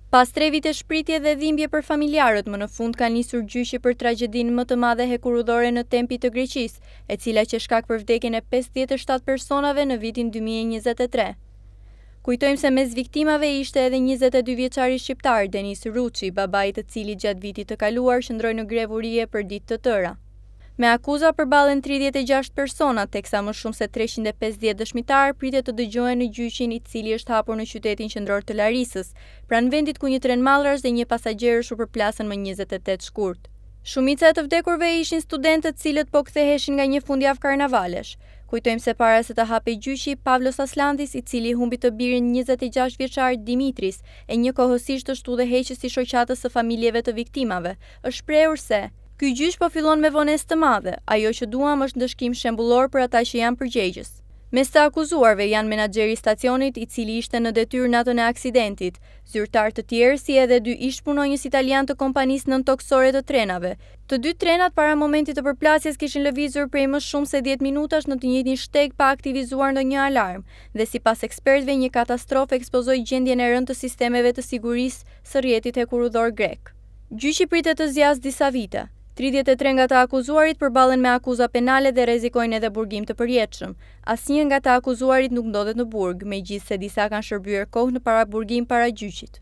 Pas 3 vite shpritje dhe dhimbje për familjarët, më në fund ka nisur gjyqi për tragjedinë më të madhe hekurudhore në Tempi të Greqisë, e cila që shkak për vdekjen e 57 personave në vitin 2023. Kujtojmë se mes viktimave ishte edhe 22 vjeçari shqiptar Denis Ruçi, babai i cilit gjatë vitit të kaluar qëndroi në grevurie për ditë të tëra. Me akuza përballen 36 persona, teksa më shumë se 350 dëshmitar pritet të dëgjohen në gjyqin i cili është hapur në qytetin qendror të Larisës, pranë vendit ku një tren mallrash dhe një pasagjerësh u përplasën më 28 shkurt. Shumica e të vdekurve ishin studentët cilët po ktheheshin nga një fundjavë karnavalesh. Kujtojmë se para se të hapej gjyqi, Pavlos Aslandis, i cili humbi të birin 26 vjeçar Dimitris, e njëkohësisht është udhëheqës i shoqatës së familjeve të viktimave, është shprehur se ky gjyq po fillon me vonesë të madhe, ajo që duam është ndëshkim shembullor për ata që janë përgjegjës. Mes të akuzuarve janë menaxheri i stacionit, i cili ishte në detyrë natën e aksidentit, zyrtar të tjerë si edhe 2 ish-punonjës italian të kompanisë nëntoksore të trenave. Të 2 trenat para momentit të përplasjes kishin lëvizur prej më shumë se 10 minutash në të njëjtin shteg pa aktivizuar ndonjë alarm, dhe sipas ekspertëve një katastrofë ekspozoi gjendjen e rëndë të sistemeve të sigurisë së rrjetit hekurudhor grek. Gjyqi pritet të zgjasë disa vite. 33 nga të akuzuarit përballen me akuza penale dhe rrezikojnë edhe burgim të përjetshëm. Asnjë nga të akuzuarit nuk ndodhet në burg, megjithse disa kanë shërbyer kohë në paraburgim para gjyqit.